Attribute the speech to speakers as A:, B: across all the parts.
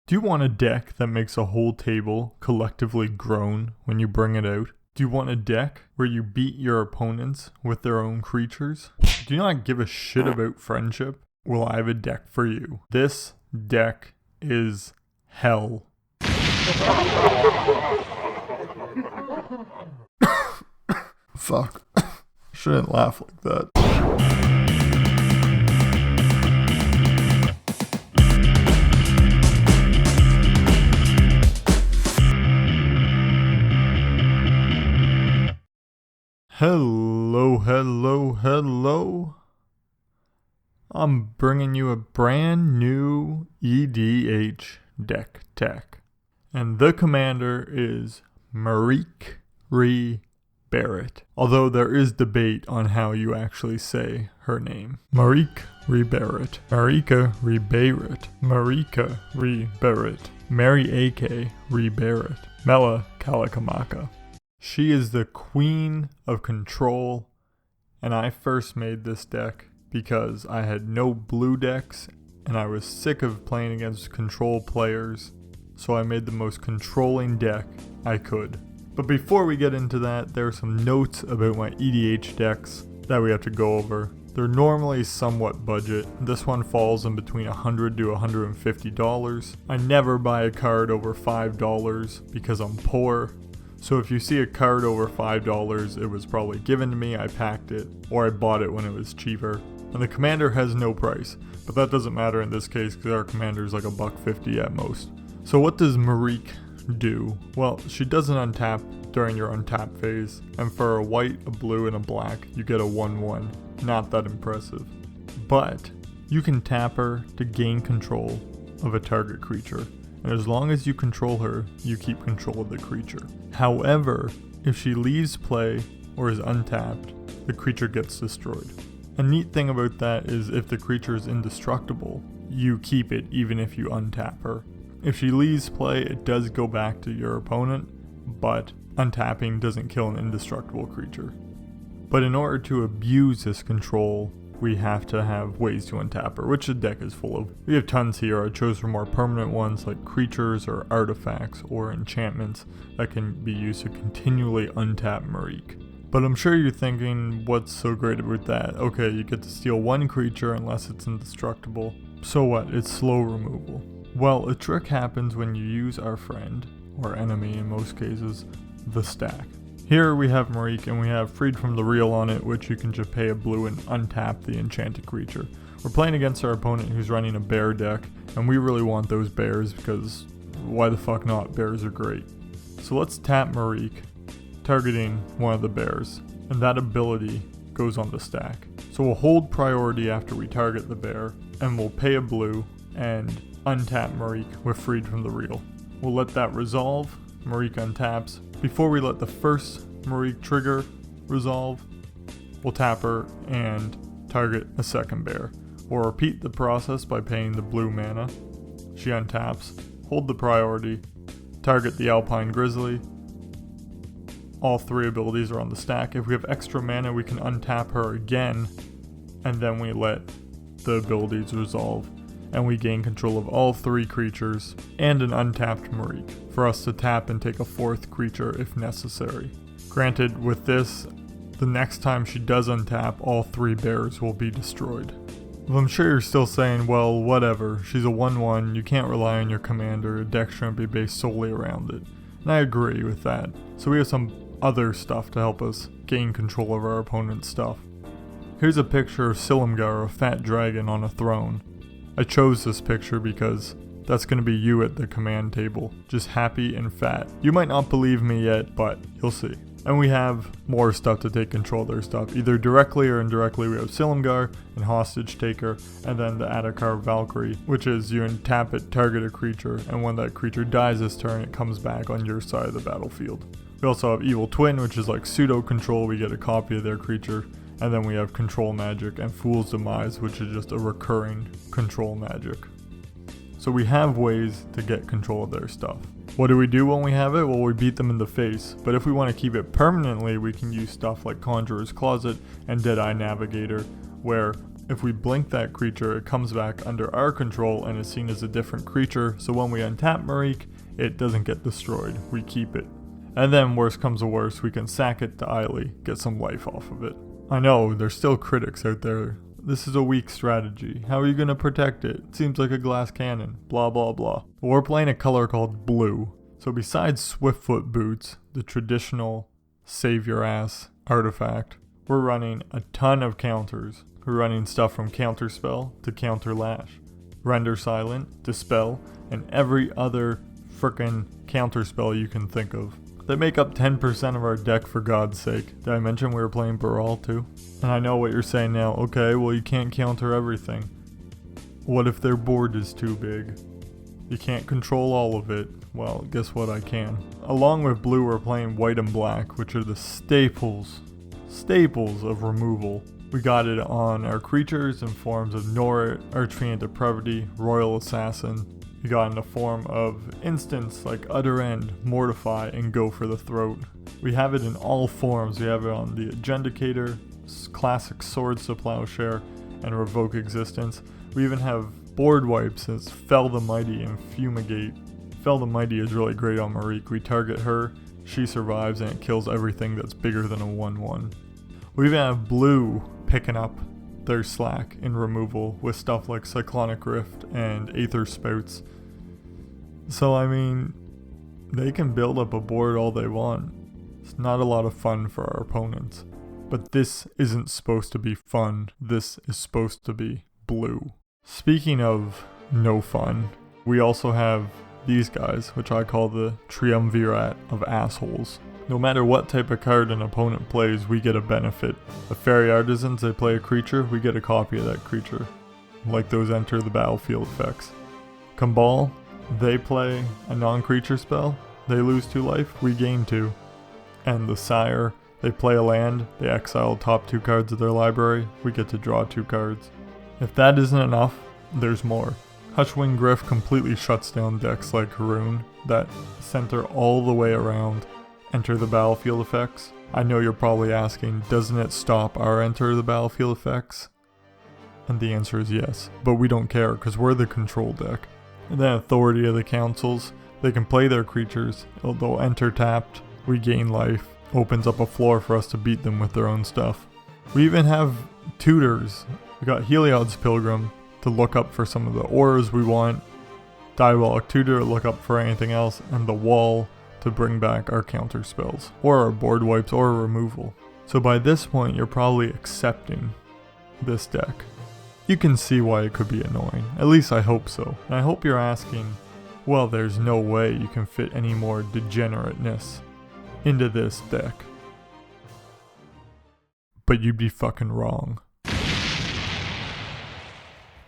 A: Do you want a deck that makes a whole table collectively groan when you bring it out? Do you want a deck where you beat your opponents with their own creatures? Do you not give a shit about friendship? Well, I have a deck for you. This deck is hell. Fuck. Shouldn't laugh like that. Hello. I'm bringing you a brand new EDH Deck Tech. And the commander is Merieke Ri Berit. Although there is debate on how you actually say her name. Merieke Ri Berit. Merieke Ri Berit. Merieke Ri Berit. Merieke Ri Berit. Mela Kalakamaka. She is the queen of control, and I first made this deck because I had no blue decks and I was sick of playing against control players, so I made the most controlling deck I could. But before we get into that, there are some notes about my EDH decks that we have to go over. They're normally somewhat budget. This one falls in between $100 to $150. I never buy a card over $5 because I'm poor. So if you see a card over $5, it was probably given to me, I packed it, or I bought it when it was cheaper. And the commander has no price, but that doesn't matter in this case because our commander is like $1.50 at most. So what does Merieke do? Well, she doesn't untap during your untap phase, and for a white, a blue, and a black, you get a 1/1. Not that impressive. But you can tap her to gain control of a target creature. And as long as you control her, you keep control of the creature. However, if she leaves play or is untapped, the creature gets destroyed. A neat thing about that is if the creature is indestructible, you keep it even if you untap her. If she leaves play, it does go back to your opponent, but untapping doesn't kill an indestructible creature. But in order to abuse this control, we have to have ways to untap her, which the deck is full of. We have tons here. I chose for more permanent ones like creatures or artifacts or enchantments that can be used to continually untap Merieke. But I'm sure you're thinking, what's so great about that? Okay, you get to steal one creature unless it's indestructible. So what? It's slow removal. Well, a trick happens when you use our friend, or enemy in most cases, the stack. Here we have Merieke and we have Freed from the Real on it, which you can just pay a blue and untap the enchanted creature. We're playing against our opponent who's running a bear deck, and we really want those bears because why the fuck not? Bears are great. So let's tap Merieke, targeting one of the bears, and that ability goes on the stack. So we'll hold priority after we target the bear, and we'll pay a blue and untap Merieke with Freed from the Real. We'll let that resolve. Merieke untaps. Before we let the first Merieke trigger resolve, we'll tap her and target a second bear. We'll repeat the process by paying the blue mana. She untaps, hold the priority, target the Alpine Grizzly. All three abilities are on the stack. If we have extra mana, we can untap her again, and then we let the abilities resolve. And we gain control of all three creatures and an untapped Merieke for us to tap and take a fourth creature if necessary. Granted, with this, the next time she does untap, all three bears will be destroyed. Well, I'm sure you're still saying, well, whatever, she's a 1/1, you can't rely on your commander, a deck shouldn't be based solely around it. And I agree with that. So we have some other stuff to help us gain control of our opponent's stuff. Here's a picture of Silumgar, a fat dragon on a throne. I chose this picture because that's going to be you at the command table, just happy and fat. You might not believe me yet, but you'll see. And we have more stuff to take control of their stuff. Either directly or indirectly, we have Silumgar and Hostage Taker, and then the Adakar Valkyrie, which is you untap it, target a creature, and when that creature dies this turn, it comes back on your side of the battlefield. We also have Evil Twin, which is like pseudo-control, we get a copy of their creature. And then we have Control Magic and Fool's Demise, which is just a recurring control magic. So we have ways to get control of their stuff. What do we do when we have it? Well, we beat them in the face. But if we want to keep it permanently, we can use stuff like Conjurer's Closet and Deadeye Navigator, where If we blink that creature, it comes back under our control and is seen as a different creature, so when we untap Merieke, it doesn't get destroyed, we keep it. And then worst comes to worst, we can sack it to Eily, get some life off of it. I know, there's still critics out there. This is a weak strategy. How are you going to protect it? It seems like a glass cannon. Blah blah blah. But we're playing a color called blue. So besides Swiftfoot Boots, the traditional save your ass artifact, we're running a ton of counters. We're running stuff from Counterspell to Counterlash, Render Silent, Dispel, and every other frickin' counterspell you can think of. They make up 10% of our deck, for God's sake. Did I mention we were playing Baral too? And I know what you're saying now. Okay, well you can't counter everything. What if their board is too big? You can't control all of it. Well, guess what, I can. Along with blue, we're playing white and black, which are the staples of removal. We got it on our creatures in forms of Norit, Archfiend Depravity, Royal Assassin. We got in the form of instants like Utter End, Mortify, and Go for the Throat. We have it in all forms. We have it on the Agendicator, Classic Swords to Plowshare, and Revoke Existence. We even have board wipes as Fell the Mighty and Fumigate. Fell the Mighty is really great on Merieke. We target her, she survives, and it kills everything that's bigger than a 1/1. We even have blue picking up their slack in removal with stuff like Cyclonic Rift and Aether Spouts. So I mean, they can build up a board all they want. It's not a lot of fun for our opponents. But this isn't supposed to be fun. This is supposed to be blue. Speaking of no fun, we also have these guys, which I call the triumvirate of assholes. No matter what type of card an opponent plays, we get a benefit. The Fairy Artisans, they play a creature, we get a copy of that creature. Like those enter the battlefield effects. Kambal, they play a non-creature spell, they lose 2 life, we gain 2. And the Sire, they play a land, they exile top 2 cards of their library, we get to draw 2 cards. If that isn't enough, there's more. Hushwing Gryff completely shuts down decks like Haroon that center all the way around enter the battlefield effects. I know you're probably asking, doesn't it stop our enter the battlefield effects? And the answer is yes, but we don't care because we're the control deck. And then Authority of the Councils, they can play their creatures, they'll enter tapped, we gain life, opens up a floor for us to beat them with their own stuff. We even have tutors. We got Heliod's Pilgrim to look up for some of the auras we want, Diabolic Tutor to look up for anything else, and the Wall to bring back our counter spells, or our board wipes, or removal. So by this point, you're probably accepting this deck. You can see why it could be annoying. At least I hope so. And I hope you're asking, well, there's no way you can fit any more degenerateness into this deck. But you'd be fucking wrong.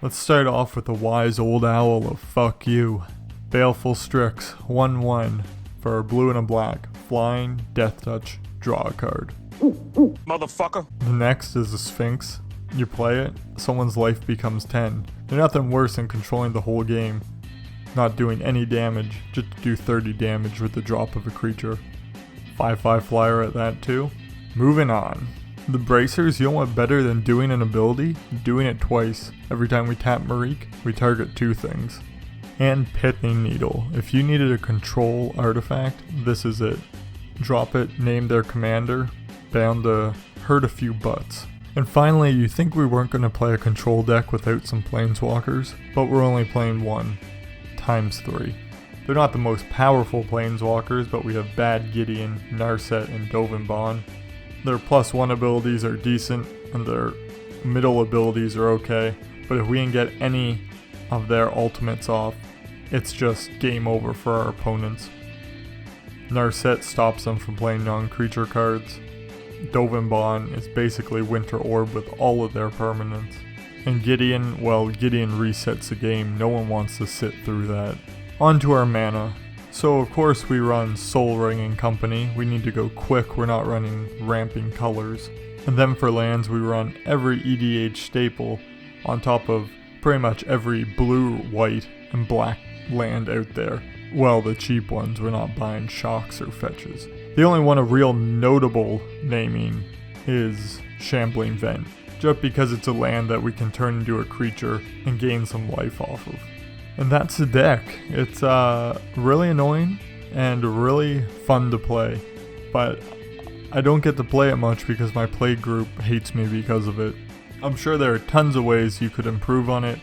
A: Let's start off with the wise old owl of fuck you. Baleful Strix, 1/1. For a blue and a black, flying, death touch, draw a card.
B: Motherfucker.
A: The next is the Sphinx. You play it, someone's life becomes 10. There's nothing worse than controlling the whole game, not doing any damage, just to do 30 damage with the drop of a creature. 5/5 flyer at that too. Moving on. The Bracers, you know what better than doing an ability? Doing it twice. Every time we tap Merieke, we target 2 things. And Pithing Needle. If you needed a control artifact, this is it. Drop it, name their commander, bound to hurt a few butts. And finally, you think we weren't going to play a control deck without some planeswalkers, but we're only playing 1, times 3. They're not the most powerful planeswalkers, but we have Bad Gideon, Narset, and Dovin. Their +1 abilities are decent, and their middle abilities are okay, but if we can get any of their ultimates off, it's just game over for our opponents. Narset stops them from playing non-creature cards. Dovin is basically Winter Orb with all of their permanents. And Gideon, well, Gideon resets the game, no one wants to sit through that. On to our mana. So of course we run Soul Ring and Company, we need to go quick, we're not running Ramping Colors. And then for lands we run every EDH staple on top of pretty much every blue, white, and black land out there. Well, the cheap ones, we're not buying shocks or fetches. The only one of real notable naming is Shambling Vent. just because it's a land that we can turn into a creature and gain some life off of. And that's the deck. It's really annoying and really fun to play, but I don't get to play it much because my play group hates me because of it. I'm sure there are tons of ways you could improve on it,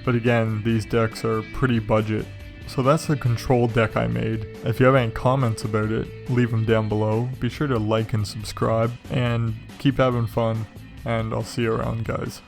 A: but again, these decks are pretty budget. So that's the control deck I made. If you have any comments about it, leave them down below. Be sure to like and subscribe, and keep having fun, and I'll see you around, guys.